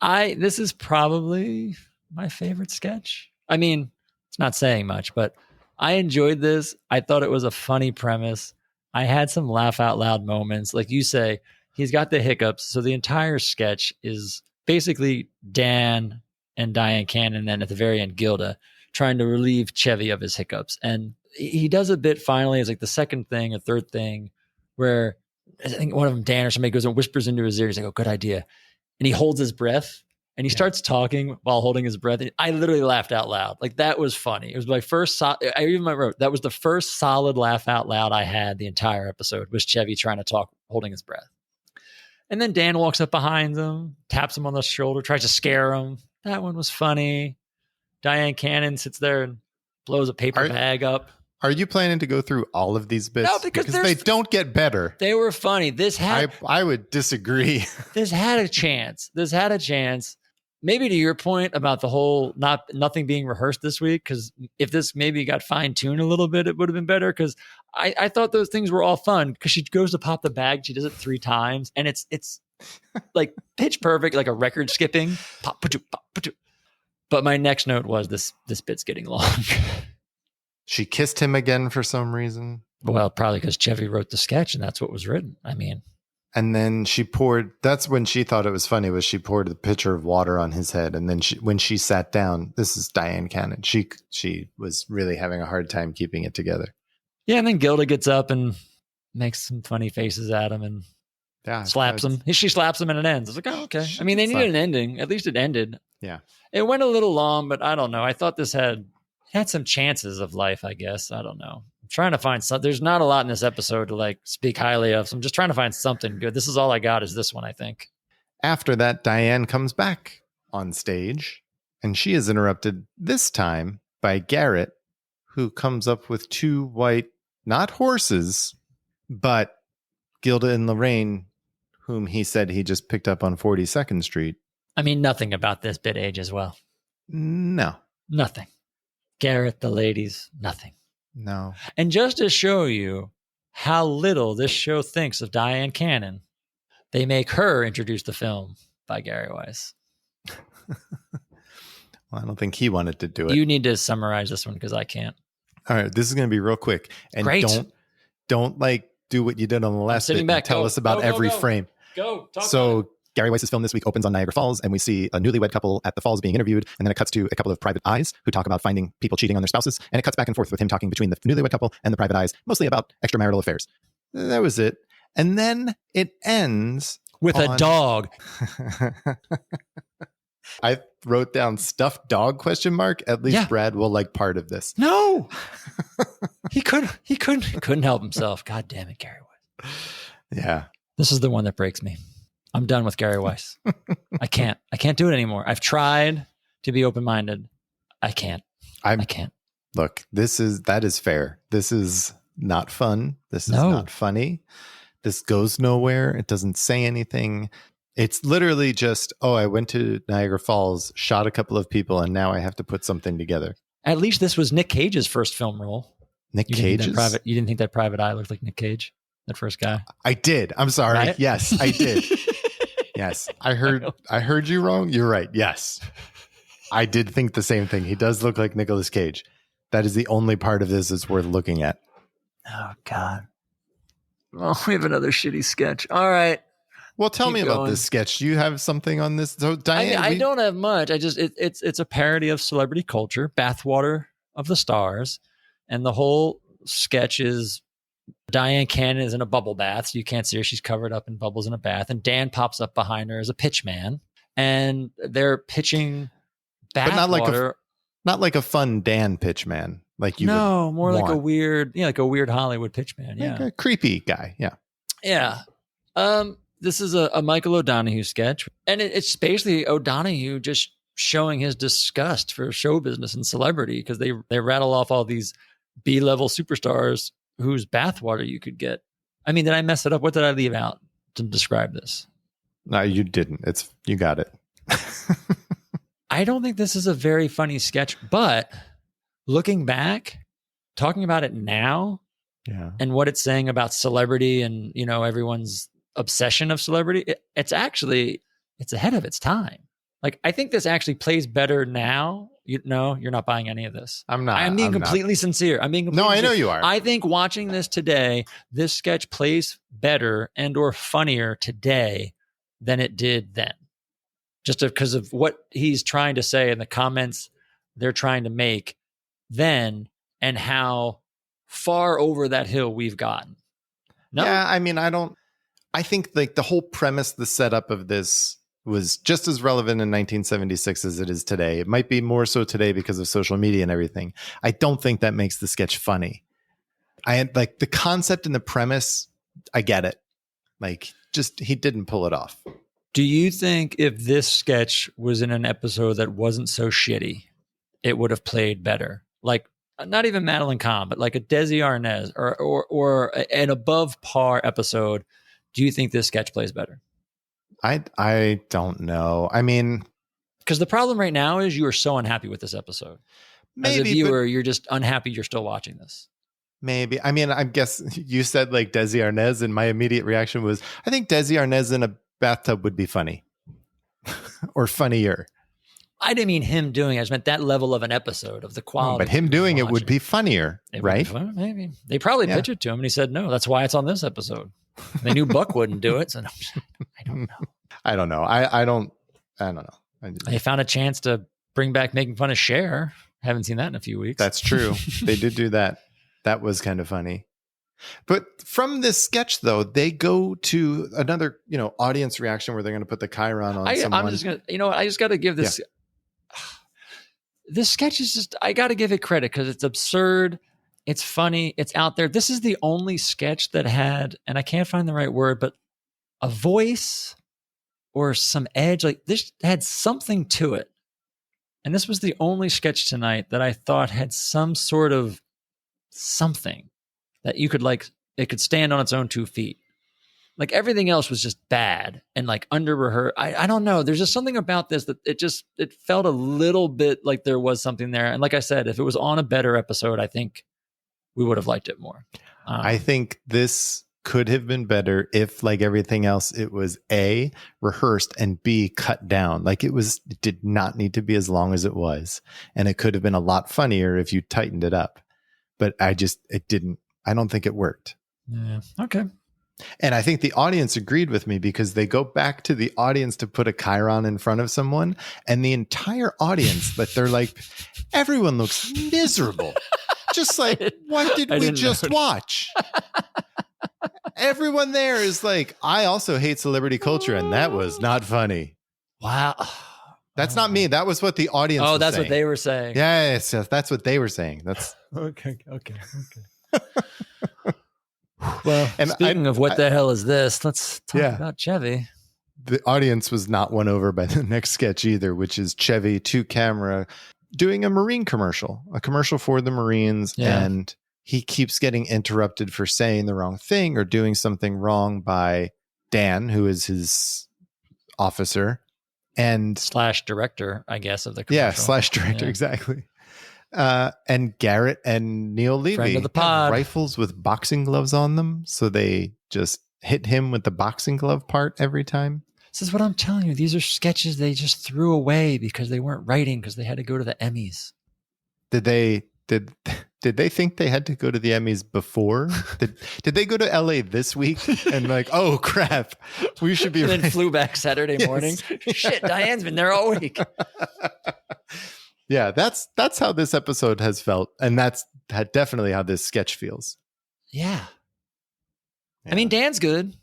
This is probably my favorite sketch. I mean, it's not saying much, but I enjoyed this. I thought it was a funny premise. I had some laugh out loud moments. Like you say, he's got the hiccups. So the entire sketch is basically Dan and Dyan Cannon, and then at the very end, Gilda trying to relieve Chevy of his hiccups. And he does a bit finally, it's like the second thing or third thing, where I think one of them, Dan or somebody, goes and whispers into his ear. He's like, oh, good idea. And he holds his breath and he starts talking while holding his breath. I literally laughed out loud. Like, that was funny. It was my first, I even wrote, that was the first solid laugh out loud I had the entire episode, was Chevy trying to talk, holding his breath. And then Dan walks up behind him, taps him on the shoulder, tries to scare him. That one was funny. Dyan Cannon sits there and blows a paper bag up. Are you planning to go through all of these bits? No, because they don't get better. They were funny. I would disagree. This had a chance. Maybe to your point about the whole nothing being rehearsed this week, because if this maybe got fine-tuned a little bit, it would have been better, because I thought those things were all fun, because she goes to pop the bag, she does it 3 times, and it's like pitch perfect, like a record skipping. Pop, pa-choo, pop, pa-choo. But my next note was this bit's getting long. She kissed him again for some reason. Well, probably because Chevy wrote the sketch and that's what was written. I mean. And then she poured, that's when she thought it was funny, was she poured a pitcher of water on his head. And then when she sat down, this is Dyan Cannon, she was really having a hard time keeping it together. Yeah, and then Gilda gets up and makes some funny faces at him and slaps him. She slaps him and it ends. It's like, oh, okay. I mean, they needed an ending. At least it ended. Yeah. It went a little long, but I don't know. I thought this had some chances of life, I guess. I don't know. I'm trying to find something. There's not a lot in this episode to like speak highly of. So I'm just trying to find something good. This is all I got, is this one, I think. After that, Diane comes back on stage, and she is interrupted this time by Garrett, who comes up with 2 white, not horses, but Gilda and Lorraine, whom he said he just picked up on 42nd Street. I mean, nothing about this bit ages well. No. Nothing. Garrett, the ladies, nothing. No. And just to show you how little this show thinks of Dyan Cannon, they make her introduce the film by Gary Weiss. Well, I don't think he wanted to do it. You need to summarize this one because I can't. All right, this is going to be real quick. And Great. Don't like do what you did on the last bit and tell us about every frame. Go. Talk about it. Gary Weiss's film this week opens on Niagara Falls, and we see a newlywed couple at the falls being interviewed, and then it cuts to a couple of private eyes who talk about finding people cheating on their spouses, and it cuts back and forth with him talking between the newlywed couple and the private eyes, mostly about extramarital affairs. That was it. And then it ends with a dog. I wrote down stuffed dog ? At least Brad will like part of this. No. He couldn't help himself. God damn it, Gary Weiss. Yeah. This is the one that breaks me. I'm done with Gary Weiss. I can't do it anymore. I've tried to be open-minded. I can't. I can't. Look, that is fair. This is not fun. This is not funny. This goes nowhere. It doesn't say anything. It's literally just, I went to Niagara Falls, shot a couple of people, and now I have to put something together. At least this was Nick Cage's first film role. Nick Cage's? You didn't think that private eye looked like Nick Cage? That first guy? I did. I'm sorry. Right? Yes, I did. Yes. I heard you wrong. You're right. Yes. I did think the same thing. He does look like Nicolas Cage. That is the only part of this that's worth looking at. Oh, God. Oh, we have another shitty sketch. All right. Well, tell Keep me about going. this sketch. Do you have something on this? So, Diane, I don't have much. I just it's a parody of celebrity culture, bathwater of the stars, and the whole sketch is Dyan Cannon is in a bubble bath, so you can't see her. She's covered up in bubbles in a bath, and Dan pops up behind her as a pitch man, and they're pitching but bathwater. not like a fun Dan pitch man. Like you No, more like a want. weird, like a weird Hollywood pitch man. Like Yeah, a creepy guy. Yeah. yeah. This is a Michael O'Donoghue sketch, and it's basically O'Donoghue just showing his disgust for show business and celebrity because they rattle off all these B-level superstars whose bathwater you could get. I mean, did I mess it up? What did I leave out to describe this? No, you didn't. You got it. I don't think this is a very funny sketch, but looking back, talking about it now, Yeah. and what it's saying about celebrity and, everyone's obsession of celebrity, it's ahead of its time. Like, I think this actually plays better now. You're not buying any of this. I'm not. I'm being completely sincere. No, I know you are. I think watching this today, this sketch plays better and or funnier today than it did then. Just because of what he's trying to say and the comments they're trying to make then and how far over that hill we've gotten. No? Yeah, I mean, I think like the whole premise, the setup of this was just as relevant in 1976 as it is today. It might be more so today because of social media and everything. I don't think that makes the sketch funny. I like the concept and the premise. I get it. Like, just he didn't pull it off. Do you think if this sketch was in an episode that wasn't so shitty, it would have played better? Like, not even Madeline Kahn, but like a Desi Arnaz or an above par episode. Do you think this sketch plays better? I don't know. I mean, because the problem right now is you are so unhappy with this episode. maybe, As a viewer, you're just unhappy you're still watching this. maybe. I mean, I guess you said like Desi Arnaz, and my immediate reaction was, I think Desi Arnaz in a bathtub would be funny or funnier. I didn't mean him doing it. I just meant that level of an episode of the quality. But him doing it would be funnier, right? Maybe. They probably pitched it to him and he said, no, that's why it's on this episode. They knew Buck wouldn't do it. So no, I don't know. I don't know. I don't know. They found a chance to bring back making fun of Cher. Haven't seen that in a few weeks. That's true. They did do that. That was kind of funny. But from this sketch, though, they go to another, audience reaction where they're going to put the chyron on someone. I'm just going to, I just got to give this. Yeah. This sketch is just, I got to give it credit because it's absurd. It's funny. It's out there. This is the only sketch that had, and I can't find the right word, but a voice or some edge. Like this had something to it. And this was the only sketch tonight that I thought had some sort of something that you could it could stand on its own 2 feet. Like everything else was just bad and like under rehearsed. I don't know. There's just something about this that it felt a little bit like there was something there. And like I said, if it was on a better episode, I think we would have liked it more. I think this could have been better if, like everything else, it was A, rehearsed, and B, cut down. Like it did not need to be as long as it was. And it could have been a lot funnier if you tightened it up. But it didn't. I don't think it worked. Yeah. Okay. And I think the audience agreed with me because they go back to the audience to put a chyron in front of someone, and the entire audience, but they're like, everyone looks miserable. Just like, what did we just watch? Everyone there is like, I also hate celebrity culture, and that was not funny. Wow. That's not me. That was what the audience was that's saying. what they were saying. Yes, that's what they were saying. That's okay. Well, and speaking of what the hell is this, let's talk about Chevy. The audience was not won over by the next sketch either, which is Chevy 2-camera doing a Marine commercial, a commercial for the Marines. Yeah. And he keeps getting interrupted for saying the wrong thing or doing something wrong by Dan, who is his officer and / director, I guess, of the commercial. Yeah, / director. Yeah. Exactly. And Garrett and Neil Levy friend of the pod. Have rifles with boxing gloves on them. So they just hit him with the boxing glove part every time. This is what I'm telling you. These are sketches they just threw away because they weren't writing because they had to go to the Emmys. Did Did they think they had to go to the Emmys before? Did they go to LA this week and like, oh crap, we should be? And then flew back Saturday morning. Shit, Diane's been there all week. Yeah, that's how this episode has felt, and that's definitely how this sketch feels. Yeah. I mean, Dan's good.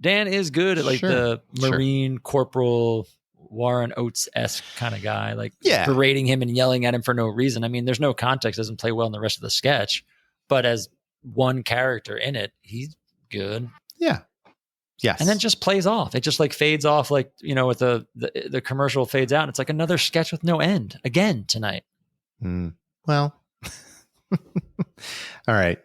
Dan is good at like the Marine Corporal Warren Oates-esque kind of guy, like berating him and yelling at him for no reason. I mean, there's no context, doesn't play well in the rest of the sketch, but as one character in it, he's good. Yeah. Yes. And then just plays off. It just like fades off, like, you know, with the commercial fades out. And it's like another sketch with no end again tonight. Well, all right.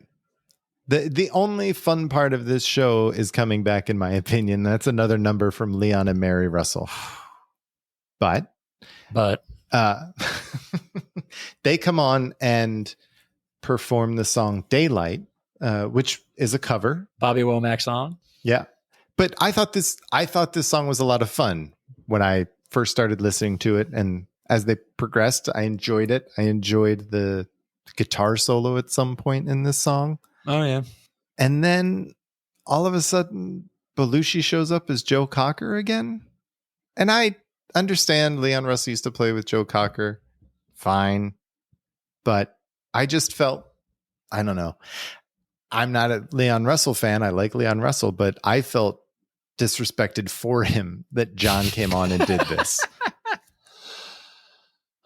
The only fun part of this show is coming back, in my opinion. That's another number from Leon and Mary Russell. But they come on and perform the song Daylight, which is a cover. Bobby Womack song. Yeah. But I thought this song was a lot of fun when I first started listening to it. And as they progressed, I enjoyed it. I enjoyed the guitar solo at some point in this song. Oh, yeah. And then all of a sudden, Belushi shows up as Joe Cocker again. And I understand Leon Russell used to play with Joe Cocker. Fine. But I just felt, I don't know. I'm not a Leon Russell fan. I like Leon Russell, but I felt disrespected for him that John came on and did this.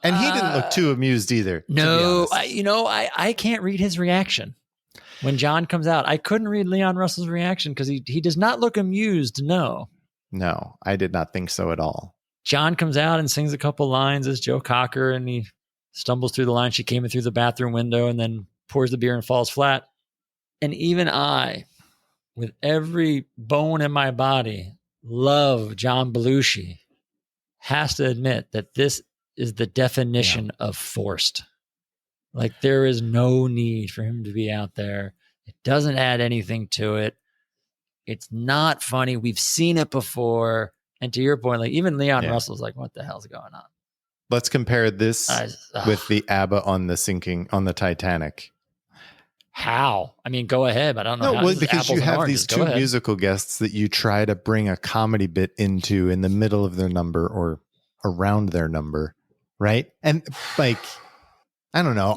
And he didn't look too amused either. No, I can't read his reaction. When John comes out, I couldn't read Leon Russell's reaction because he does not look amused. No, I did not think so at all. John comes out and sings a couple lines as Joe Cocker, and he stumbles through the line. She came in through the bathroom window and then pours the beer and falls flat. And even I, with every bone in my body, love John Belushi, has to admit that this is the definition of forced. Like, there is no need for him to be out there. It doesn't add anything to it. It's not funny. We've seen it before. And to your point, like, even Leon Russell's like, what the hell's going on? Let's compare this with the ABBA on the Titanic. How? I mean, go ahead, but I don't know. No, because you have these two musical guests that you try to bring a comedy bit into in the middle of their number or around their number, right? And like, I don't know.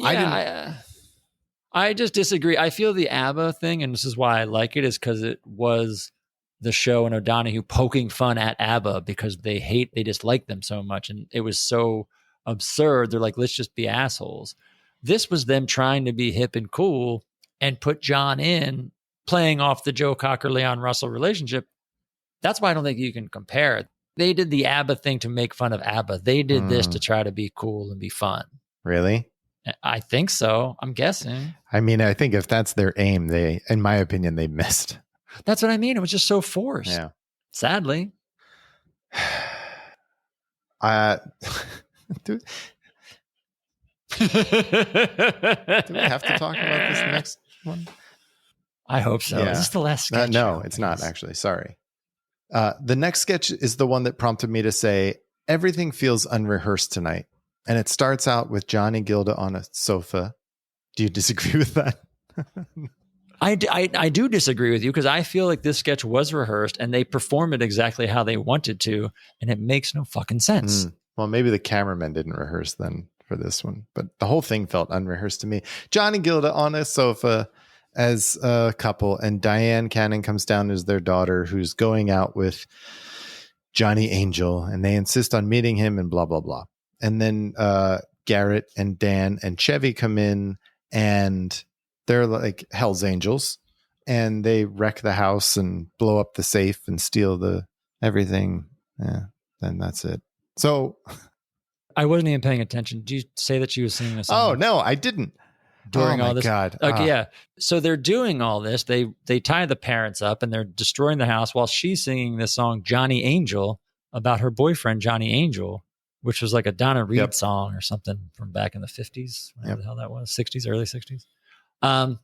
I just disagree. I feel the ABBA thing, and this is why I like it, is because it was the show and O'Donoghue poking fun at ABBA because they dislike them so much, and it was so absurd. They're like, let's just be assholes. This was them trying to be hip and cool and put John in, playing off the Joe Cocker-Leon Russell relationship. That's why I don't think you can compare it. They did the ABBA thing to make fun of ABBA. They did this to try to be cool and be fun. Really? I think so. I'm guessing. I mean, I think if that's their aim, in my opinion, they missed. That's what I mean. It was just so forced. Yeah. Sadly. Do we have to talk about this next one? I hope so. Yeah. Is this the last sketch? No, it's not actually. Sorry. The next sketch is the one that prompted me to say, everything feels unrehearsed tonight. And it starts out with John and Gilda on a sofa. Do you disagree with that? I do disagree with you because I feel like this sketch was rehearsed and they performed it exactly how they wanted to. And it makes no fucking sense. Well, maybe the cameraman didn't rehearse then for this one, but the whole thing felt unrehearsed to me. John and Gilda on a sofa as a couple, and Dyan Cannon comes down as their daughter who's going out with Johnny Angel, and they insist on meeting him and blah, blah, blah. And then Garrett and Dan and Chevy come in, and they're like Hell's Angels, and they wreck the house and blow up the safe and steal the everything. Yeah, then that's it. So I wasn't even paying attention. Did you say that she was singing a song? Oh, no, I didn't. During all this. God. Okay, yeah. So they're doing all this. They tie the parents up and they're destroying the house while she's singing this song, Johnny Angel, about her boyfriend, Johnny Angel, which was like a Donna Reed song or something from back in the 50s. Whatever the hell that was, 60s, early 60s.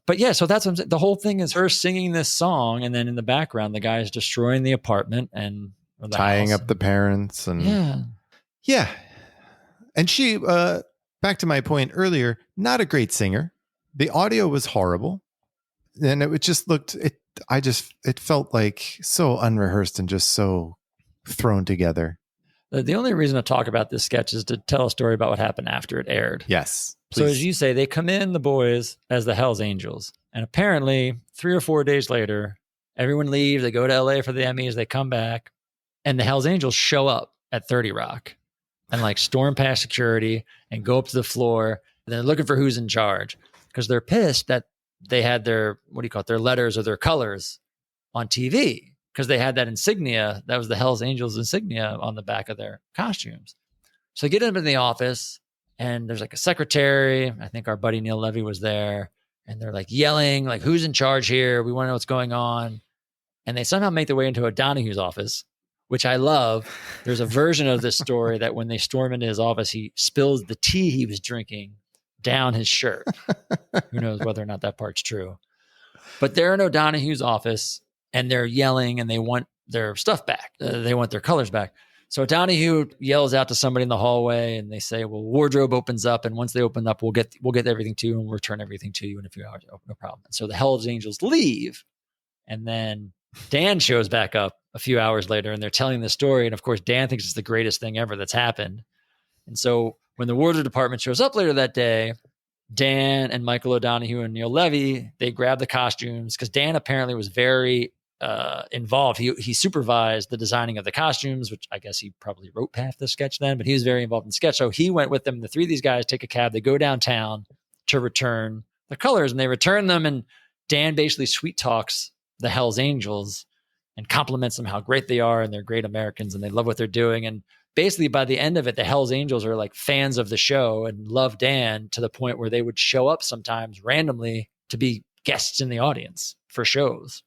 But yeah, so that's what I'm saying. The whole thing is her singing this song, and then in the background, the guy is destroying the apartment and tying up the parents. And yeah. And she, back to my point earlier, not a great singer. The audio was horrible. And it just looked, it felt like so unrehearsed and just so thrown together. The only reason to talk about this sketch is to tell a story about what happened after it aired. Yes. So Please. as you say, they come in, the boys, as the Hells Angels. And apparently 3 or 4 days later, everyone leaves. They go to LA for the Emmys. They come back. And the Hells Angels show up at 30 Rock and like storm past security and go up to the floor. And they're looking for who's in charge because they're pissed that they had their, their letters or their colors on TV because they had that insignia. That was the Hells Angels insignia on the back of their costumes. So they get them in the office and there's like a secretary. I think our buddy Neil Levy was there and they're like yelling, like, who's in charge here? We want to know what's going on. And they somehow make their way into O'Donoghue's office, which I love. There's a version of this story that when they storm into his office, he spills the tea he was drinking down his shirt. Who knows whether or not that part's true. But they're in O'Donoghue's office and they're yelling and they want their stuff back. They want their colors back. So O'Donoghue yells out to somebody in the hallway and they say, well, wardrobe opens up. And once they open up, we'll get everything to you and we'll return everything to you in a few hours. Oh, no problem. And so the Hells Angels leave. And then Dan shows back up a few hours later and they're telling the story. And of course, Dan thinks it's the greatest thing ever that's happened. And so when the wardrobe department shows up later that day, Dan and Michael O'Donoghue and Neil Levy, they grab the costumes because Dan apparently was very involved. He supervised the designing of the costumes, which I guess he probably wrote half the sketch then, but he was very involved in the sketch. So he went with them. The 3 of these guys take a cab. They go downtown to return the colors and they return them. And Dan basically sweet talks the Hells Angels and compliments them how great they are and they're great Americans and they love what they're doing. And basically by the end of it, the Hells Angels are like fans of the show and love Dan to the point where they would show up sometimes randomly to be guests in the audience for shows.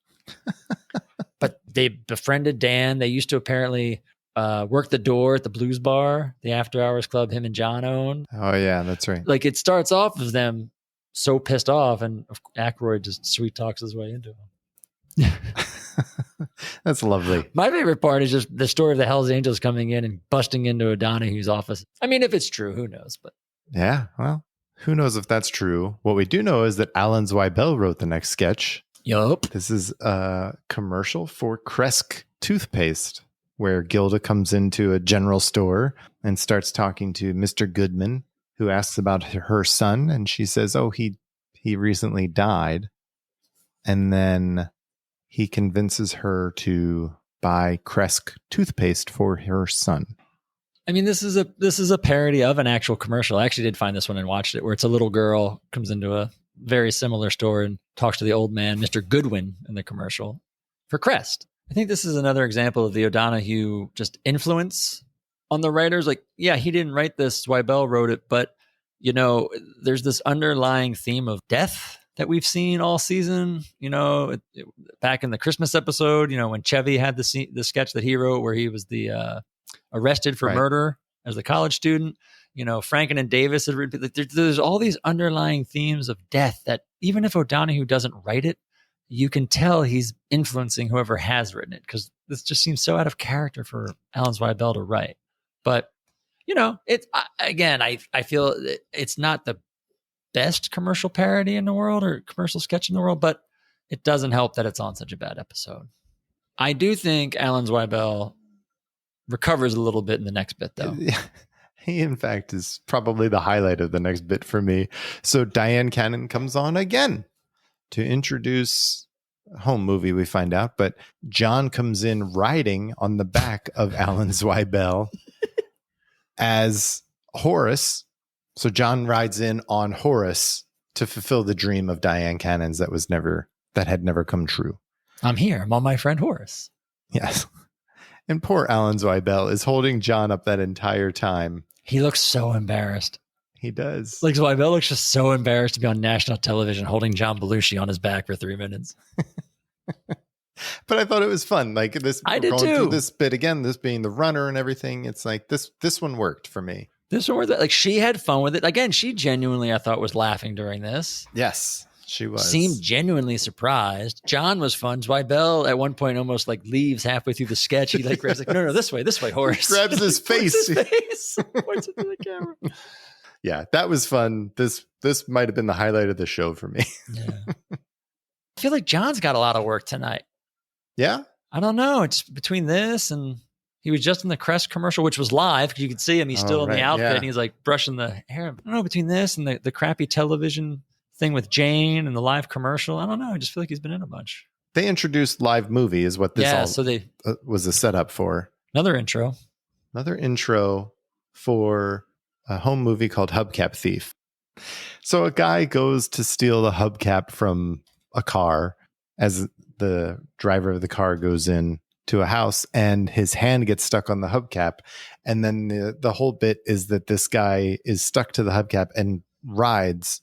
But they befriended Dan. They used to apparently work the door at the Blues Bar, the After Hours Club him and John own. Oh yeah, that's right. Like it starts off as them so pissed off and Aykroyd just sweet talks his way into them. That's lovely. My favorite part is just the story of the Hells Angels coming in and busting into O'Donoghue's office. I mean, if it's true, who knows? But yeah, well, who knows if that's true? What we do know is that Alan Zweibel wrote the next sketch. Yup. This is a commercial for Kresk toothpaste, where Gilda comes into a general store and starts talking to Mr. Goodman, who asks about her son, and she says, "Oh, he recently died," and then he convinces her to buy Kresk toothpaste for her son. I mean, this is a parody of an actual commercial. I actually did find this one and watched it, where it's a little girl comes into a very similar store and talks to the old man, Mr. Goodwin, in the commercial for Crest. I think this is another example of the O'Donoghue just influence on the writers. Like, yeah, he didn't write this. Zweibel wrote it, but there's this underlying theme of death that we've seen all season. Back in the Christmas episode, when Chevy had the sketch that he wrote where he was the arrested for murder as a college student. Franken and Davis had written, like, there's all these underlying themes of death that even if O'Donoghue doesn't write it, you can tell he's influencing whoever has written it, because this just seems so out of character for Alan Zweibel to write. But I feel it's not the best commercial parody in the world or commercial sketch in the world, but it doesn't help that it's on such a bad episode. I do think Alan Zweibel recovers a little bit in the next bit, though. He, in fact, is probably the highlight of the next bit for me. So Dyan Cannon comes on again to introduce a home movie, we find out, but John comes in riding on the back of Alan Zweibel as Horace. So John rides in on Horace to fulfill the dream of Dyan Cannon's that had never come true. I'm here. I'm on my friend Horace. Yes. And poor Alan Zweibel is holding John up that entire time. He looks so embarrassed. He does. Like, Zweibel looks just so embarrassed to be on national television holding John Belushi on his back for 3 minutes. But I thought it was fun. Like this, I did going too. Through this bit again, this being the runner and everything. It's like this one worked for me. This one, like, she had fun with it. Again, she genuinely, I thought, was laughing during this. Yes, she was. Seemed genuinely surprised. John was fun. Zweibel at one point almost like leaves halfway through the sketch. He grabs no, this way, Horace. Grabs his face. Points it to the camera. Yeah, that was fun. This might have been the highlight of the show for me. Yeah. I feel like John's got a lot of work tonight. Yeah? I don't know. It's between this and he was just in the Crest commercial, which was live because you could see him. He's still in the outfit and he's like brushing the hair. I don't know, between this and the crappy television thing with Jane and the live commercial. I don't know. I just feel like he's been in a bunch. They introduced live movie is what this so they was a setup for. Another intro for a home movie called Hubcap Thief. So a guy goes to steal the hubcap from a car as the driver of the car goes in to a house and his hand gets stuck on the hubcap. And then the whole bit is that this guy is stuck to the hubcap and rides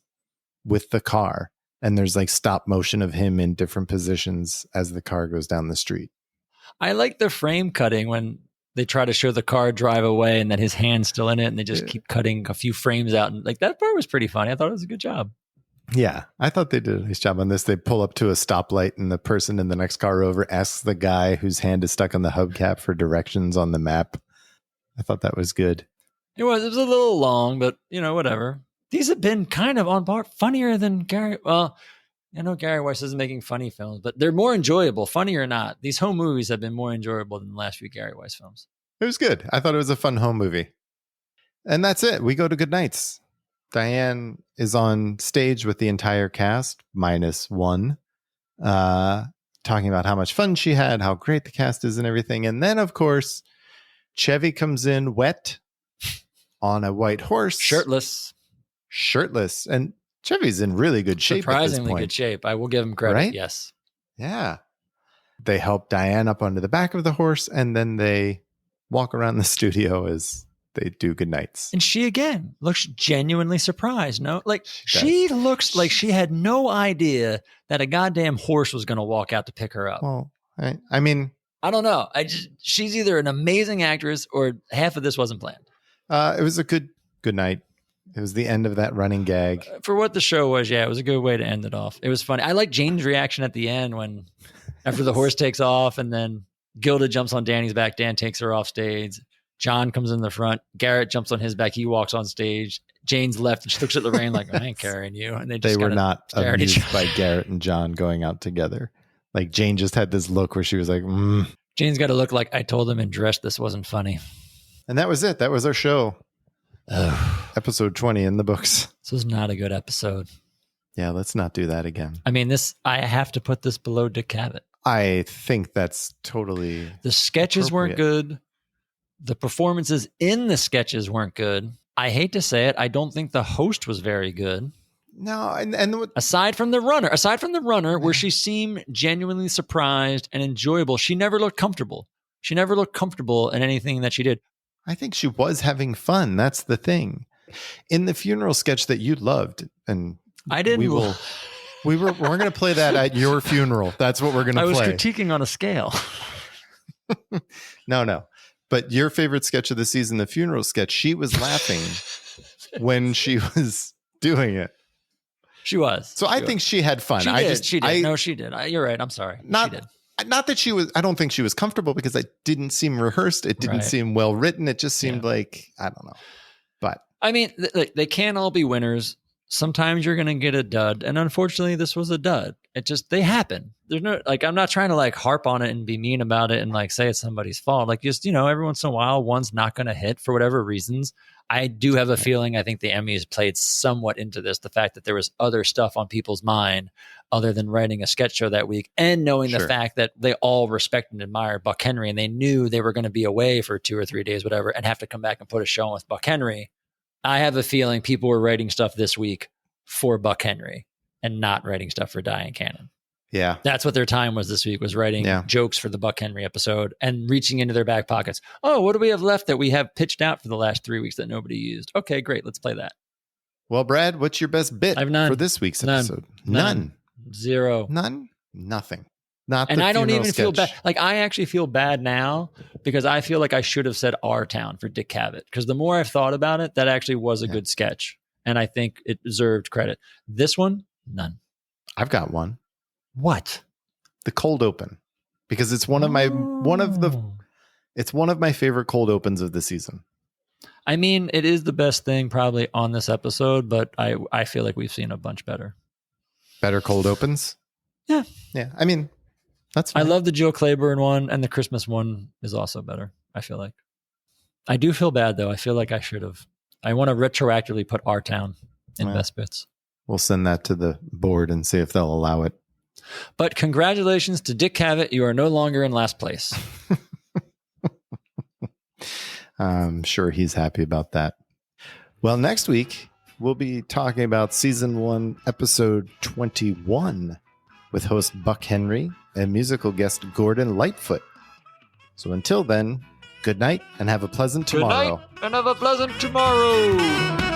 with the car. And there's like stop motion of him in different positions as the car goes down the street. I like the frame cutting when they try to show the car drive away and then his hand's still in it and they just keep cutting a few frames out. And like that part was pretty funny. I thought it was a good job. Yeah, I thought they did a nice job on this. They pull up to a stoplight and the person in the next car over asks the guy whose hand is stuck on the hubcap for directions on the map. I thought that was good. It was a little long, but whatever. These have been kind of on par, funnier than Gary. Well, I know Gary Weiss isn't making funny films, but they're more enjoyable, funny or not. These home movies have been more enjoyable than the last few Gary Weiss films. It was good. I thought it was a fun home movie. And that's it. We go to good nights. Dyan is on stage with the entire cast, -1, talking about how much fun she had, how great the cast is and everything. And then, of course, Chevy comes in wet on a white horse. Shirtless. And Chevy's in really good shape. Surprisingly good shape. I will give him credit. Right? Yes. Yeah. They help Dyan up onto the back of the horse and then they walk around the studio as they do good nights. And she again looks genuinely surprised. No, like she looks like she had no idea that a goddamn horse was going to walk out to pick her up. Well, I mean, I don't know. She's either an amazing actress or half of this wasn't planned. It was a good night. It was the end of that running gag. For what the show was, yeah, it was a good way to end it off. It was funny. I like Jane's reaction at the end when after the horse takes off and then Gilda jumps on Danny's back. Dan takes her off stage. John comes in the front. Garrett jumps on his back. He walks on stage. Jane's left and she looks at Lorraine like, I ain't carrying you. And they were not amused by Garrett and John going out together. Like Jane just had this look where she was like, Jane's got to look like I told him in dress this wasn't funny. And that was it. That was our show. Episode 20 in the books. This was not a good episode. Yeah, let's not do that again. I mean, I have to put this below Dick Cavett. I think that's totally the sketches weren't good. The performances in the sketches weren't good. I hate to say it. I don't think the host was very good. No, and aside from the runner, where she seemed genuinely surprised and enjoyable, she never looked comfortable. She never looked comfortable in anything that she did. I think she was having fun. That's the thing. In the funeral sketch that you loved, and I didn't. We're going to play that at your funeral. That's what we're going to play. I was critiquing on a scale. No. But your favorite sketch of the season, the funeral sketch, she was laughing when she was doing it. She was. So I think she had fun. She did. No, she did. You're right. I'm sorry. She did. Not that she was, I don't think she was comfortable because it didn't seem rehearsed. It didn't seem well written. It just seemed like, I don't know. But I mean, they can't all be winners. Sometimes you're going to get a dud. And unfortunately, this was a dud. They happen. There's no, I'm not trying to harp on it and be mean about it and say it's somebody's fault. Every once in a while, one's not going to hit for whatever reasons. I do have a feeling, I think the Emmys played somewhat into this. The fact that there was other stuff on people's mind other than writing a sketch show that week and knowing the fact that they all respect and admire Buck Henry and they knew they were going to be away for 2 or 3 days, whatever, and have to come back and put a show on with Buck Henry. I have a feeling people were writing stuff this week for Buck Henry and not writing stuff for Dyan Cannon. Yeah. That's what their time was this week, was writing jokes for the Buck Henry episode and reaching into their back pockets. Oh, what do we have left that we have pitched out for the last 3 weeks that nobody used? Okay, great. Let's play that. Well, Brad, what's your best bit for this week's episode? None. Zero. None? Nothing. Not and the I don't even sketch. feel bad. I actually feel bad now because I feel like I should have said Our Town for Dick Cavett. Because the more I've thought about it, that actually was a good sketch. And I think it deserved credit. This one, none. I've got one. What? The cold open. Because it's one of my favorite cold opens of the season. I mean, it is the best thing probably on this episode, but I feel like we've seen a bunch better. Better cold opens? Yeah. Yeah. I mean, that's fine. I love the Joe Claiborne one, and the Christmas one is also better, I feel like. I do feel bad, though. I feel like I should have. I want to retroactively put Our Town in Best Bits. We'll send that to the board and see if they'll allow it. But congratulations to Dick Cavett. You are no longer in last place. I'm sure he's happy about that. Well, next week, we'll be talking about season 1, episode 21 with host Buck Henry and musical guest Gordon Lightfoot. So until then, good night and have a pleasant tomorrow. Good night and have a pleasant tomorrow.